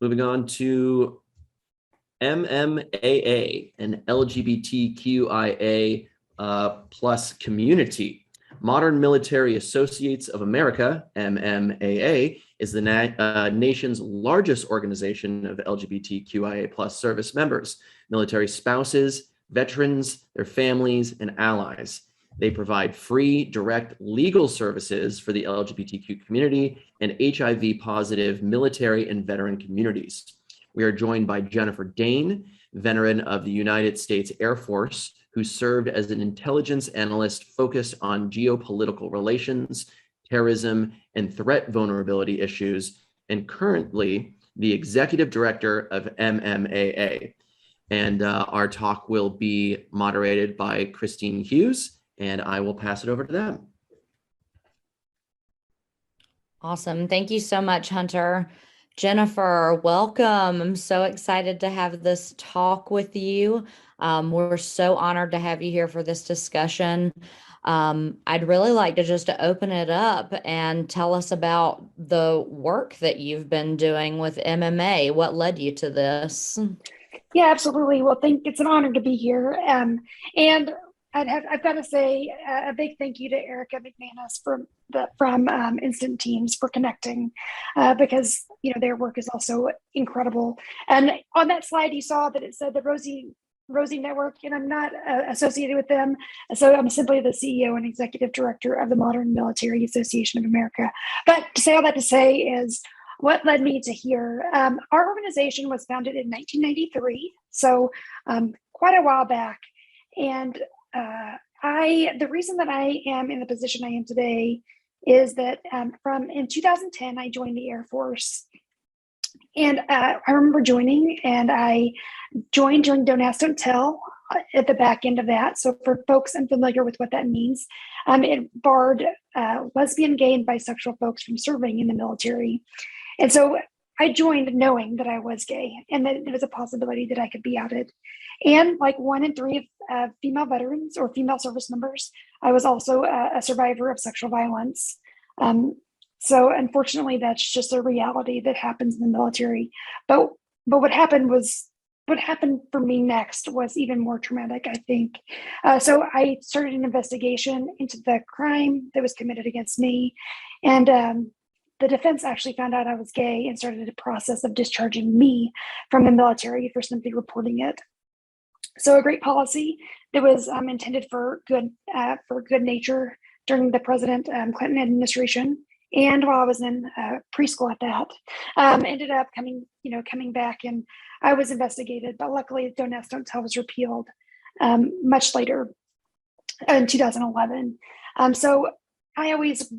Moving on to MMAA, an LGBTQIA plus community. Modern Military Associates of America, MMAA, is the nation's largest organization of LGBTQIA plus service members, military spouses, veterans, their families, and allies. They provide free, direct legal services for the LGBTQ community and HIV positive military and veteran communities. We are joined by Jennifer Dane, veteran of the United States Air Force, who served as an intelligence analyst focused on geopolitical relations, terrorism, and threat vulnerability issues, and currently the Executive Director of MMAA. And our talk will be moderated by Christine Hughes, and I will pass it over to them. Awesome. Thank you so much, Hunter. Jennifer, welcome. I'm so excited to have this talk with you. We're so honored to have you here for this discussion. I'd really like to just open it up and tell us about the work that you've been doing with MMA. What led you to this? Yeah, absolutely. Well, it's an honor to be here. And I've got to say a big thank you to Erica McManus from Instant Teams for connecting, because their work is also incredible. And on that slide, you saw that it said the Rosie Network, and I'm not associated with them, so I'm simply the CEO and Executive Director of the Modern Military Association of America. But to say all that to say is what led me to here. Our organization was founded in 1993, so quite a while back, and the reason that I am in the position I am today is that in 2010, I joined the Air Force. And I remember joining, and I joined during Don't Ask, Don't Tell at the back end of that. So for folks unfamiliar with what that means, it barred lesbian, gay, and bisexual folks from serving in the military. And so I joined knowing that I was gay and that there was a possibility that I could be outed. And like 1 in 3 of female veterans or female service members, I was also a survivor of sexual violence. So unfortunately, that's just a reality that happens in the military. But what happened for me next was even more traumatic, I think. So I started an investigation into the crime that was committed against me. And the defense actually found out I was gay and started a process of discharging me from the military for simply reporting it. So a great policy that was intended for good nature during the President Clinton administration. And while I was in preschool at that, ended up coming back, and I was investigated. But luckily, Don't Ask, Don't Tell was repealed much later in 2011. So I always,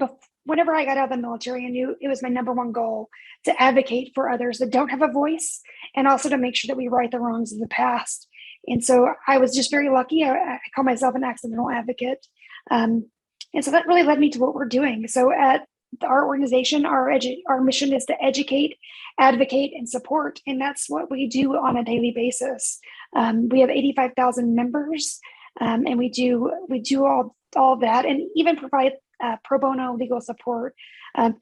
whenever I got out of the military, I knew it was my number one goal to advocate for others that don't have a voice, and also to make sure that we right the wrongs of the past. And so I was just very lucky. I call myself an accidental advocate. And so that really led me to what we're doing. So at our organization, our mission is to educate, advocate, and support. And that's what we do on a daily basis. We have 85,000 members, and we do all that, and even provide pro bono legal support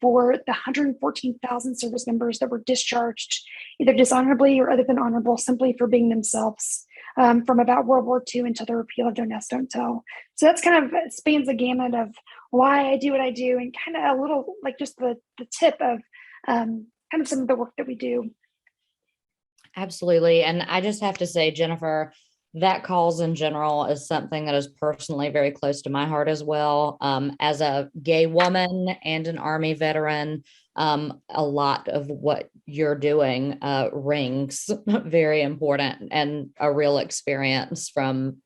for the 114,000 service members that were discharged either dishonorably or other than honorable simply for being themselves. From about World War II until the repeal of Don't Ask, Don't Tell. So that's kind of spans the gamut of why I do what I do, and kind of a little like just the tip of kind of some of the work that we do. Absolutely. And I just have to say, Jennifer, that cause in general is something that is personally very close to my heart as well. As a gay woman and an Army veteran, a lot of what you're doing rings very important and a real experience from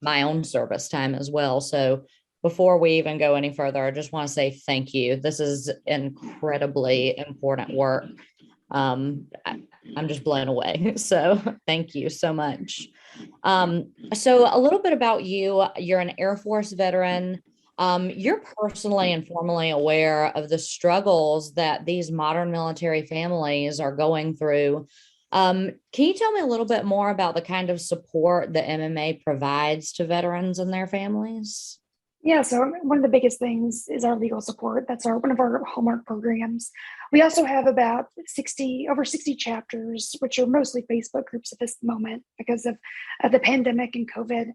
my own service time as well. So before we even go any further, I just want to say thank you. This is incredibly important work. I'm just blown away. So thank you so much. So a little bit about you. You're an Air Force veteran. You're personally and formally aware of the struggles that these modern military families are going through. Can you tell me a little bit more about the kind of support that MMA provides to veterans and their families? Yeah, so one of the biggest things is our legal support. That's one of our hallmark programs. We also have about over 60 chapters, which are mostly Facebook groups at this moment because of the pandemic and COVID.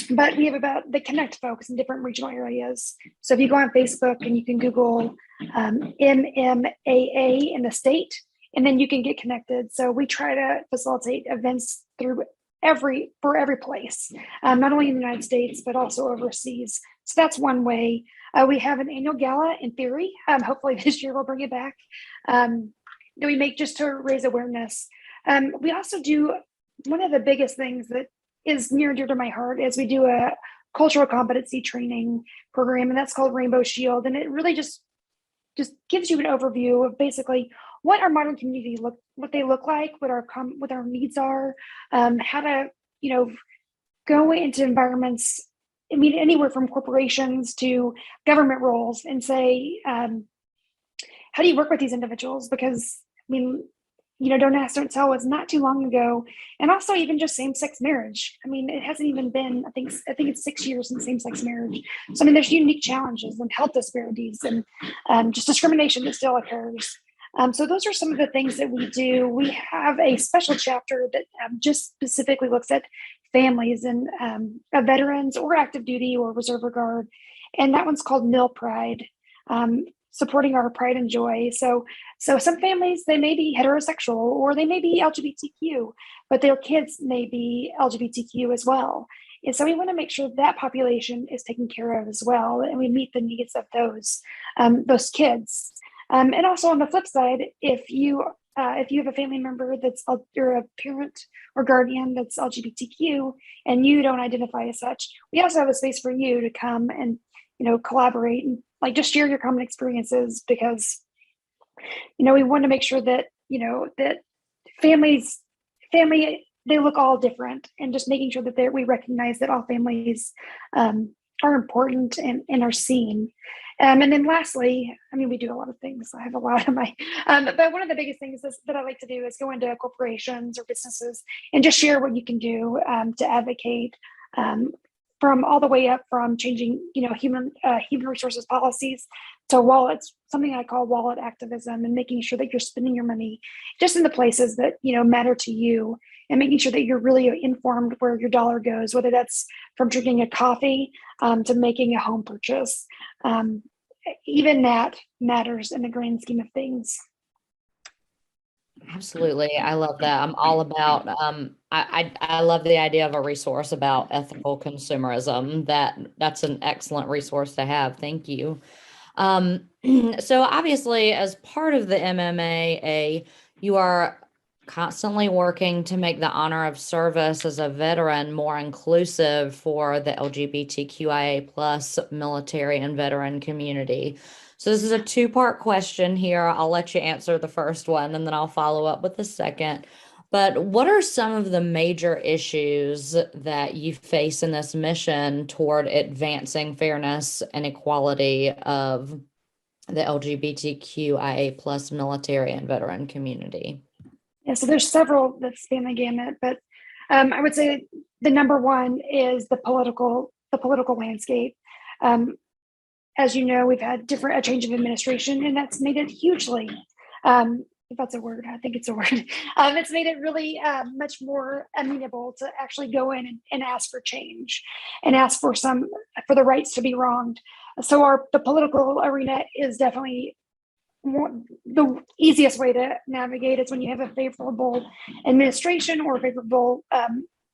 But we have they connect folks in different regional areas. So if you go on Facebook and you can Google MMAA in the state, and then you can get connected. So we try to facilitate events for every place, not only in the United States, but also overseas. So that's one way. We have an annual gala in theory. Hopefully this year we'll bring it back. That we make just to raise awareness. We also do one of the biggest things that is near and dear to my heart is we do a cultural competency training program, and that's called Rainbow Shield. And it really just gives you an overview of basically what our modern community what they look like, what our needs are, how to go into environments. I mean, anywhere from corporations to government roles, and say, how do you work with these individuals? Because I mean, Don't Ask, Don't Tell was not too long ago, and also even just same-sex marriage. I mean, it hasn't even been. I think it's 6 years since same-sex marriage. So I mean, there's unique challenges and health disparities and just discrimination that still occurs. So those are some of the things that we do. We have a special chapter that just specifically looks at families and veterans or active duty or reserve or guard, and that one's called Mill Pride. Supporting our pride and joy. So some families, they may be heterosexual or they may be LGBTQ, but their kids may be LGBTQ as well. And so we want to make sure that population is taken care of as well, and we meet the needs of those kids. And also on the flip side, if you have a family member you're a parent or guardian that's LGBTQ and you don't identify as such, we also have a space for you to come and collaborate and just share your common experiences, because we want to make sure that that family they look all different, and just making sure that we recognize that all families are important and are seen. And then lastly, I mean, we do a lot of things. I have a lot of my, but one of the biggest things that I like to do is go into corporations or businesses and just share what you can do to advocate, from all the way up from changing, human resources policies to wallets, something I call wallet activism, and making sure that you're spending your money just in the places that, matter to you, and making sure that you're really informed where your dollar goes, whether that's from drinking a coffee to making a home purchase. Even that matters in the grand scheme of things. Absolutely. I love that. I'm all about, I love the idea of a resource about ethical consumerism. That's an excellent resource to have. Thank you. So obviously, as part of the MMAA, you are constantly working to make the honor of service as a veteran more inclusive for the LGBTQIA plus military and veteran community. So this is a two-part question here. I'll let you answer the first one, and then I'll follow up with the second. But what are some of the major issues that you face in this mission toward advancing fairness and equality of the LGBTQIA plus military and veteran community? Yeah, so there's several that span the gamut, but I would say the number one is the political landscape. As you know, we've had a change of administration, and that's made it hugely, if that's a word, I think it's a word. It's made it really much more amenable to actually go in and ask for change and ask for the rights to be wronged. So the political arena is definitely the easiest way to navigate. Is when you have a favorable administration or favorable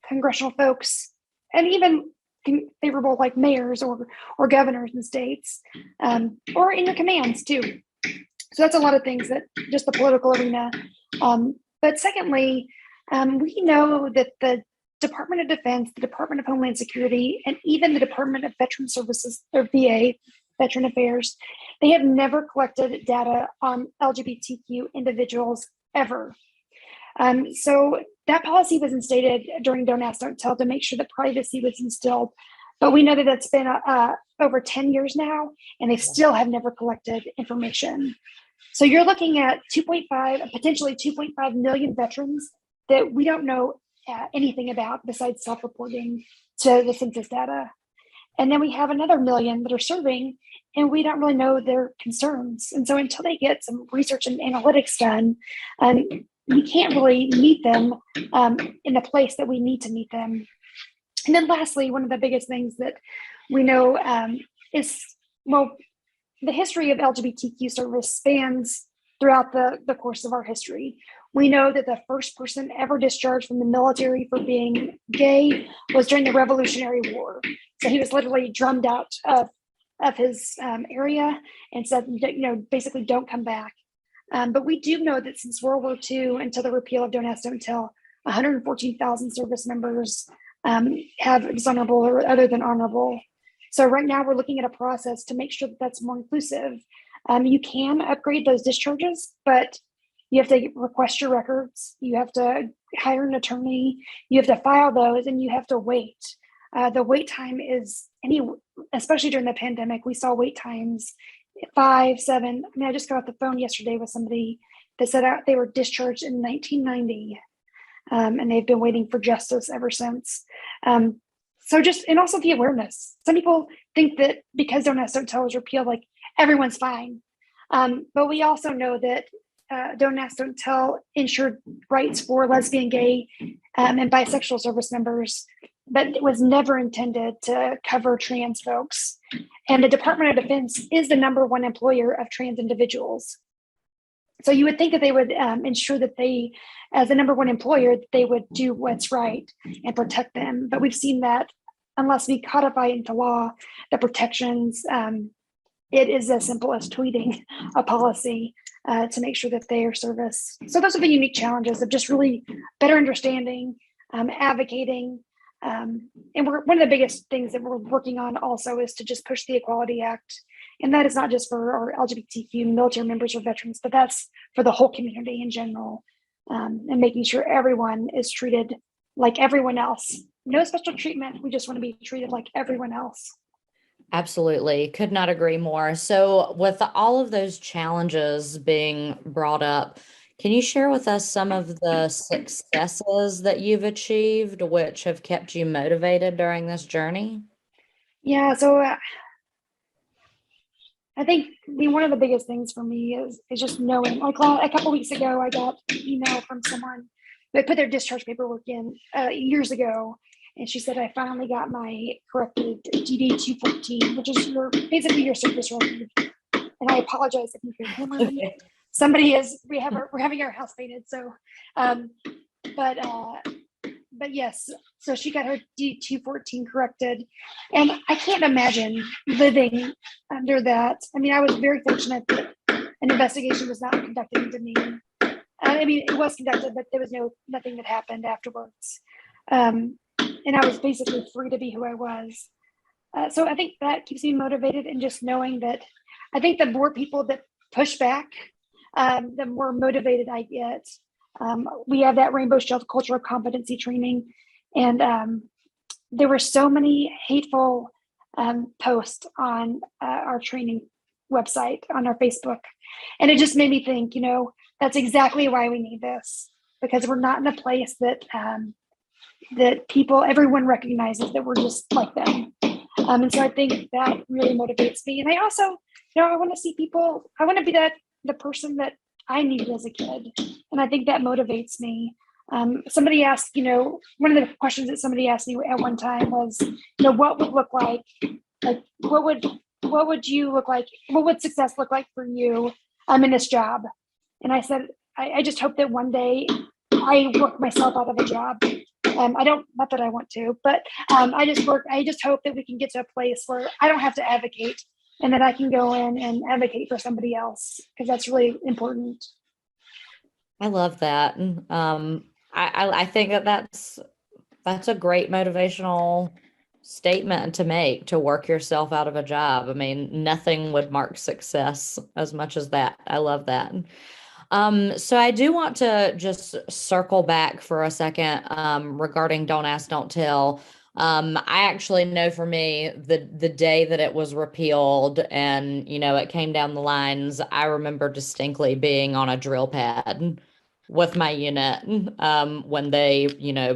congressional folks, and even favorable mayors or governors in states, or in your commands too. So that's a lot of things that just the political arena. But secondly, we know that the Department of Defense, the Department of Homeland Security, and even the Department of Veteran Services, or VA, Veteran Affairs, they have never collected data on LGBTQ individuals ever. So that policy was instated during Don't Ask, Don't Tell to make sure that privacy was instilled. But we know that it's been over 10 years now, and they still have never collected information. So you're looking at potentially 2.5 million veterans that we don't know anything about besides self-reporting to the census data. And then we have another million that are serving, and we don't really know their concerns. And so until they get some research and analytics done, we can't really meet them in the place that we need to meet them. And then lastly, one of the biggest things that we know is, well, the history of LGBTQ service spans throughout the course of our history. We know that the first person ever discharged from the military for being gay was during the Revolutionary War. So he was literally drummed out of his area and said, basically don't come back. But we do know that since World War II until the repeal of Don't Ask, Don't Tell, 114,000 service members have dishonorable or other than honorable. So right now we're looking at a process to make sure that that's more inclusive. You can upgrade those discharges, but you have to request your records. You have to hire an attorney. You have to file those, and you have to wait. The wait time is especially during the pandemic, we saw wait times 5, 7. I mean, I just got off the phone yesterday with somebody that said they were discharged in 1990, and they've been waiting for justice ever since. And also the awareness. Some people think that because Don't Ask, Don't Tell was repealed, like everyone's fine. But we also know that Don't Ask, Don't Tell ensured rights for lesbian, gay, and bisexual service members, but it was never intended to cover trans folks. And the Department of Defense is the #1 employer of trans individuals. So you would think that they would ensure that they, as the #1 employer, they would do what's right and protect them. But we've seen that unless we codify into law the protections, it is as simple as tweeting a policy to make sure that they are serviced. So those are the unique challenges of just really better understanding, advocating. And one of the biggest things that we're working on also is to just push the Equality Act. And that is not just for our LGBTQ military members or veterans, but that's for the whole community in general, and making sure everyone is treated like everyone else. No special treatment. We just want to be treated like everyone else. Absolutely. Could not agree more. So with all of those challenges being brought up, can you share with us some of the successes that you've achieved, which have kept you motivated during this journey? Yeah, so I think one of the biggest things for me is just knowing, like a couple weeks ago, I got an email from someone that put their discharge paperwork in years ago. And she said, I finally got my corrected DD 214, which is basically your service record. And I apologize if you hear hammering. We're having our house painted. So, but yes, so she got her DD 214 corrected. And I can't imagine living under that. I mean, I was very fortunate that an investigation was not conducted into me. I mean, it was conducted, but there was nothing that happened afterwards. And I was basically free to be who I was. So I think that keeps me motivated, and just knowing that I think the more people that push back, the more motivated I get. We have that Rainbow Shield cultural competency training, and there were so many hateful posts on our training website, on our Facebook. And it just made me think, that's exactly why we need this, because we're not in a place that everyone recognizes that we're just like them. And so I think that really motivates me. And I also, I want to see people, I want to be the person that I needed as a kid. And I think that motivates me. Somebody asked, one of the questions that somebody asked me at one time was, what would look like what would you look like? What would success look like for you in this job? And I said, I just hope that one day I work myself out of a job. Not that I want to, but I just hope that we can get to a place where I don't have to advocate, and that I can go in and advocate for somebody else, because that's really important. I love that. I think that's a great motivational statement to make, to work yourself out of a job. I mean, nothing would mark success as much as that. I love that. So I do want to just circle back for a second regarding Don't Ask, Don't Tell. I actually know for me, the day that it was repealed and, it came down the lines, I remember distinctly being on a drill pad with my unit when they,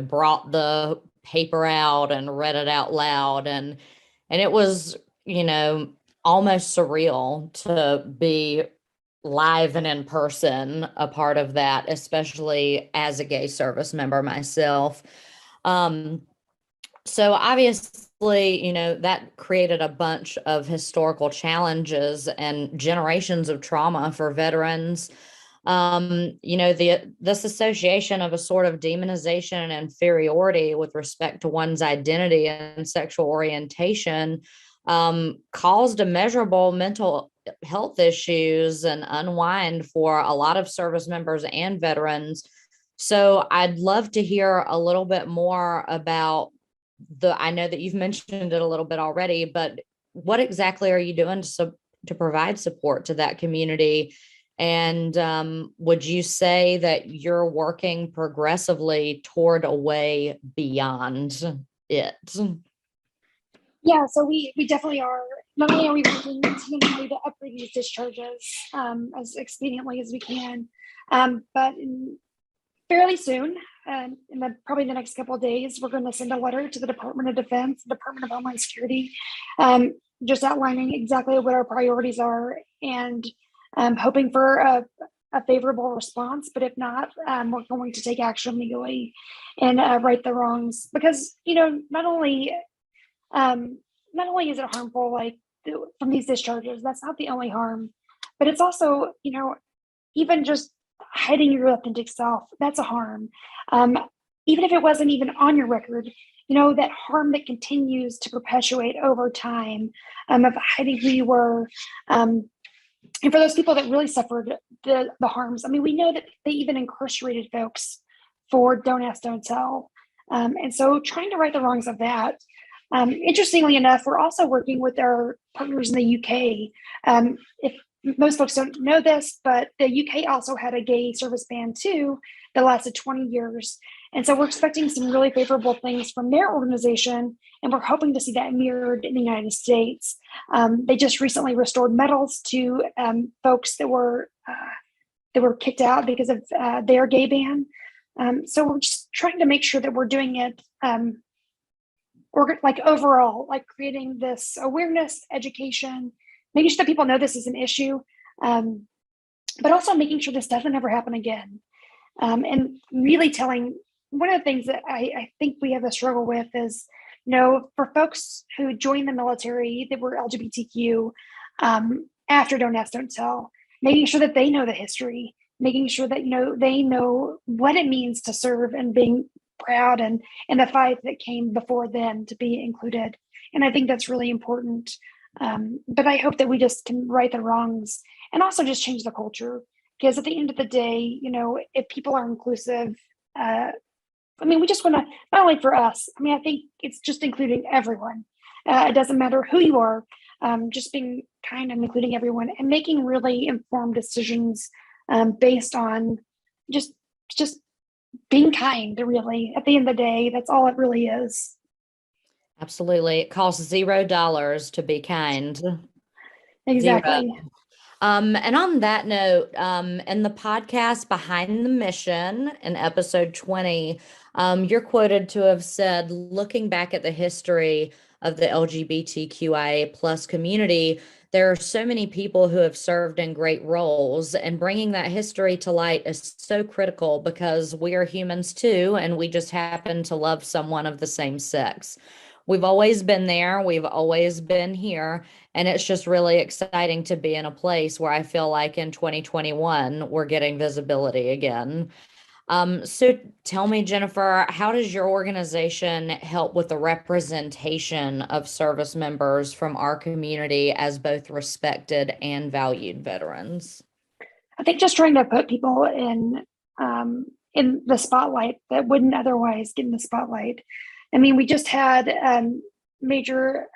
brought the paper out and read it out loud. And And it was, almost surreal to be live and in person a part of that, especially as a gay service member myself. So obviously, that created a bunch of historical challenges and generations of trauma for veterans. This association of a sort of demonization and inferiority with respect to one's identity and sexual orientation caused immeasurable mental health issues and unwind for a lot of service members and veterans. So I'd love to hear a little bit more about I know that you've mentioned it a little bit already, but what exactly are you doing to provide support to that community? And would you say that you're working progressively toward a way beyond it? Yeah, so we definitely are. Not only are we working continually to upgrade these discharges as expediently as we can, but fairly soon, probably the next couple of days, we're going to send a letter to the Department of Defense, Department of Homeland Security, just outlining exactly what our priorities are, and hoping for a favorable response. But if not, we're going to take action legally and right the wrongs, because not only is it harmful, like from these discharges, that's not the only harm, but it's also even just hiding your authentic self, that's a harm. Even if it wasn't even on your record, that harm that continues to perpetuate over time, of hiding who you were. And for those people that really suffered the harms, we know that they even incarcerated folks for don't ask, don't tell. And so trying to right the wrongs of that. Interestingly enough, we're also working with our partners in the UK. If most folks don't know this, but the UK also had a gay service ban too that lasted 20 years. And so we're expecting some really favorable things from their organization, and we're hoping to see that mirrored in the United States. They just recently restored medals to folks that were kicked out because of their gay ban. So we're just trying to make sure that we're doing it overall, like creating this awareness, education, making sure that people know this is an issue, but also making sure this doesn't ever happen again. And really telling, one of the things that I think we have a struggle with is, for folks who join the military that were LGBTQ after Don't Ask, Don't Tell, making sure that they know the history, making sure that, they know what it means to serve and being proud and the fight that came before then to be included. And I think that's really important. But I hope that we just can right the wrongs and also just change the culture, because at the end of the day, if people are inclusive, we just want to, not only for us, I think it's just including everyone. It doesn't matter who you are, just being kind and including everyone and making really informed decisions based on just being kind. Really, at the end of the day, that's all it really is. Absolutely. It costs $0 to be kind. Exactly. Zero. And on that note, in the podcast Behind the Mission in episode 20, you're quoted to have said, looking back at the history of the LGBTQIA plus community, there are so many people who have served in great roles, and bringing that history to light is so critical because we are humans too, and we just happen to love someone of the same sex. We've always been there. We've always been here. And it's just really exciting to be in a place where I feel like in 2021, we're getting visibility again. So tell me, Jennifer, how does your organization help with the representation of service members from our community as both respected and valued veterans? I think just trying to put people in the spotlight that wouldn't otherwise get in the spotlight. We just had Major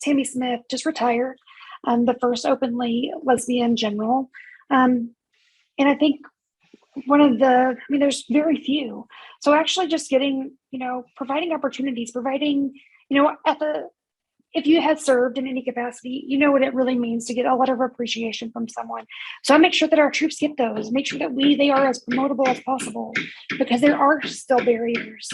Tammy Smith just retired, the first openly lesbian general. And I think there's very few. So actually just getting, providing opportunities, if you had served in any capacity, you know what it really means to get a lot of appreciation from someone. So I make sure that our troops get those, make sure that they are as promotable as possible, because there are still barriers.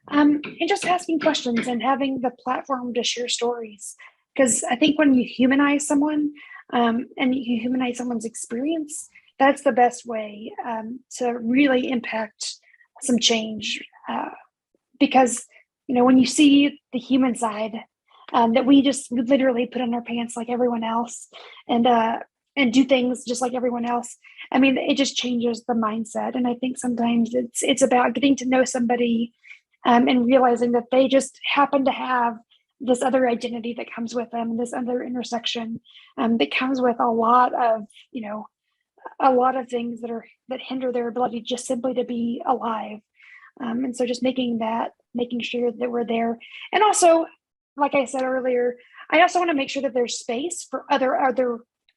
And just asking questions and having the platform to share stories. because I think when you humanize someone and you humanize someone's experience, that's the best way to really impact some change. Because, when you see the human side, that we just literally put on our pants like everyone else and do things just like everyone else. I mean, it just changes the mindset. And I think sometimes it's about getting to know somebody and realizing that they just happen to have this other identity that comes with them, this other intersection that comes with a lot of things that hinder their ability just simply to be alive. And so just making sure that we're there. And also, like I said earlier, I also want to make sure that there's space for other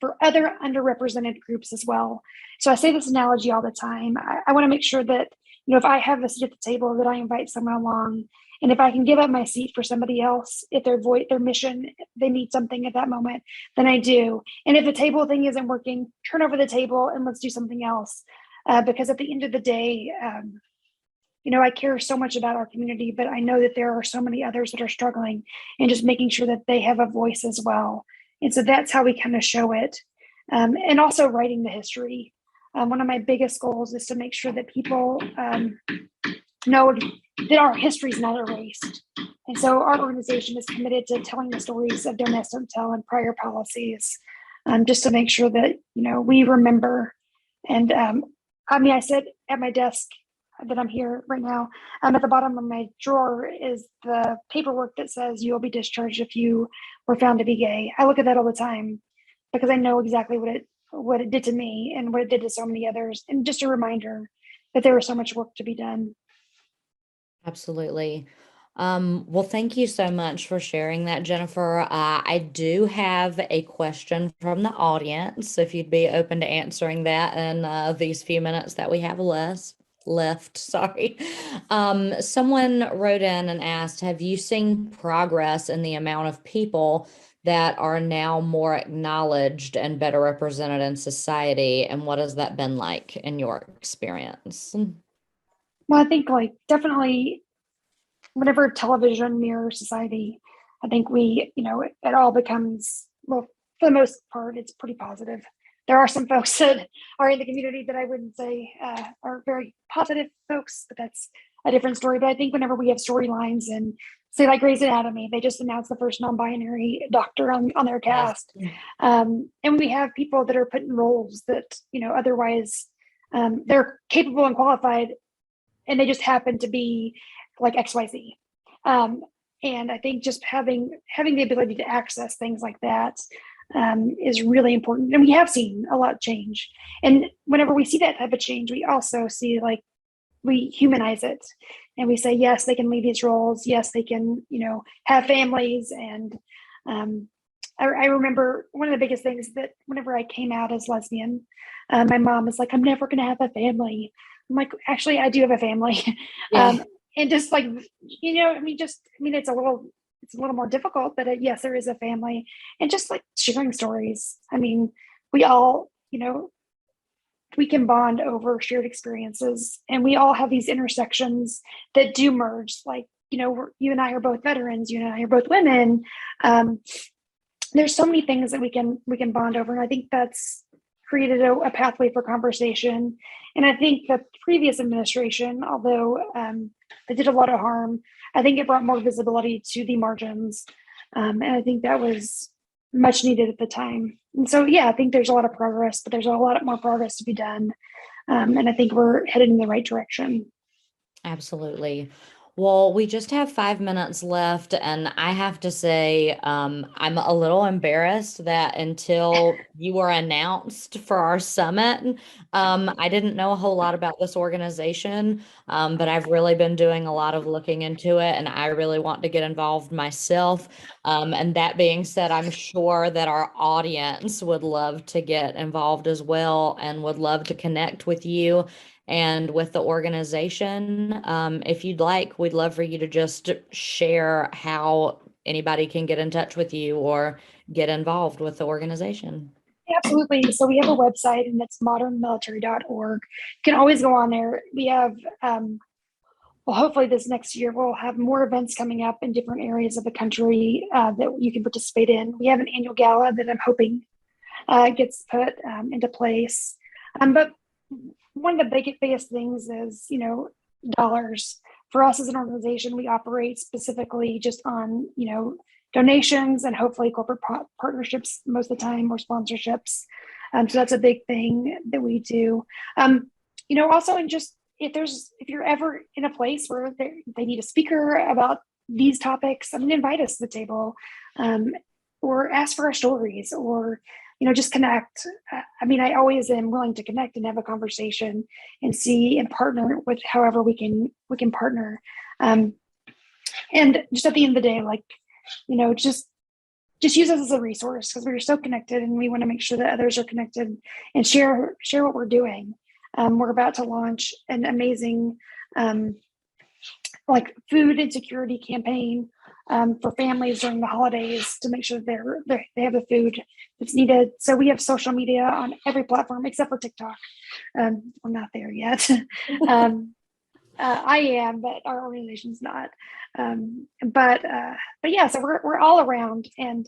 underrepresented groups as well. So I say this analogy all the time. I want to make sure that, if I have a seat at the table, that I invite someone along. And if I can give up my seat for somebody else, if their mission, they need something at that moment, then I do. And if the table thing isn't working, turn over the table and let's do something else. Because at the end of the day, I care so much about our community, but I know that there are so many others that are struggling, and just making sure that they have a voice as well. And so that's how we kind of show it. And also writing the history. One of my biggest goals is to make sure that people know that our history is not erased. And so our organization is committed to telling the stories of Don't Ask, Don't Tell and prior policies, just to make sure that, we remember. And I sit at my desk that I'm here right now. At the bottom of my drawer is the paperwork that says you will be discharged if you were found to be gay. I look at that all the time because I know exactly what it did to me and what it did to so many others. And just a reminder that there was so much work to be done. Absolutely. Well, thank you so much for sharing that, Jennifer. I do have a question from the audience, if you'd be open to answering that in these few minutes that we have left. Sorry. Someone wrote in and asked, have you seen progress in the amount of people that are now more acknowledged and better represented in society? And what has that been like in your experience? Well, I think definitely whenever television mirrors society, I think it all becomes, well, for the most part, it's pretty positive. There are some folks that are in the community that I wouldn't say are very positive folks, but that's a different story. But I think whenever we have storylines and say like Grey's Anatomy, they just announced the first non-binary doctor on their cast. And we have people that are put in roles that, otherwise they're capable and qualified, and they just happen to be like XYZ. And I think just having the ability to access things like that is really important. And we have seen a lot change. And whenever we see that type of change, we also see we humanize it, and we say, yes, they can lead these roles. Yes, they can, have families. And I remember one of the biggest things that whenever I came out as lesbian, my mom was like, I'm never going to have a family. I'm like, actually, I do have a family. Yeah. And just it's a little more difficult, but yes, there is a family. And just sharing stories. I mean, we all, we can bond over shared experiences, and we all have these intersections that do merge. You and I are both veterans, you and I are both women. There's so many things that we can bond over. And I think that's created a pathway for conversation. And I think the previous administration, although it did a lot of harm, I think it brought more visibility to the margins. And I think that was much needed at the time. And so, yeah, I think there's a lot of progress, but there's a lot more progress to be done. And I think we're headed in the right direction. Absolutely. Well, we just have 5 minutes left, and I have to say, I'm a little embarrassed that until you were announced for our summit, I didn't know a whole lot about this organization, but I've really been doing a lot of looking into it, and I really want to get involved myself. And that being said, I'm sure that our audience would love to get involved as well and would love to connect with you and with the organization. If you'd like, we'd love for you to just share how anybody can get in touch with you or get involved with the organization. Absolutely. So we have a website, and it's modernmilitary.org. You can always go on there. We have well, hopefully this next year we'll have more events coming up in different areas of the country that you can participate in. We have an annual gala that I'm hoping gets put into place. But one of the biggest things is, dollars. For us as an organization, we operate specifically just on, donations and hopefully corporate partnerships most of the time, or sponsorships. So that's a big thing that we do. Also, and just if you're ever in a place where they need a speaker about these topics, invite us to the table, or ask for our stories, or just connect. I always am willing to connect and have a conversation and see and partner with however we can partner. And just at the end of the day, just use us as a resource, because we're so connected and we want to make sure that others are connected and share what we're doing. We're about to launch an amazing food insecurity campaign for families during the holidays to make sure they have the food that's needed. So we have social media on every platform except for TikTok. We're not there yet. I am, but our organization's not. But yeah, so we're all around, and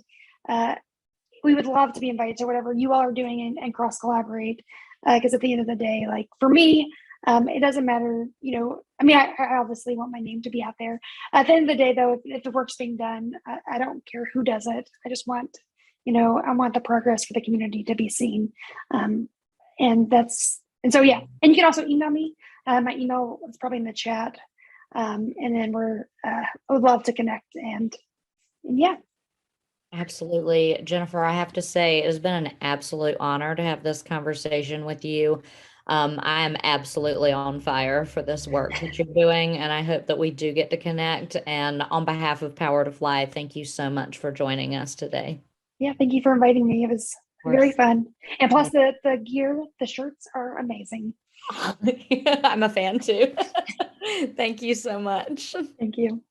we would love to be invited to whatever you all are doing and cross collaborate. Because at the end of the day, for me, it doesn't matter, I obviously want my name to be out there. At the end of the day, though, if the work's being done, I don't care who does it. I just want, I want the progress for the community to be seen. So, yeah. And you can also email me. My email is probably in the chat. And then I would love to connect and yeah. Absolutely. Jennifer, I have to say, it has been an absolute honor to have this conversation with you. I am absolutely on fire for this work that you're doing, and I hope that we do get to connect. And on behalf of Power to Fly, thank you so much for joining us today. Yeah, thank you for inviting me. It was very fun. And plus the gear, the shirts are amazing. I'm a fan too. Thank you so much. Thank you.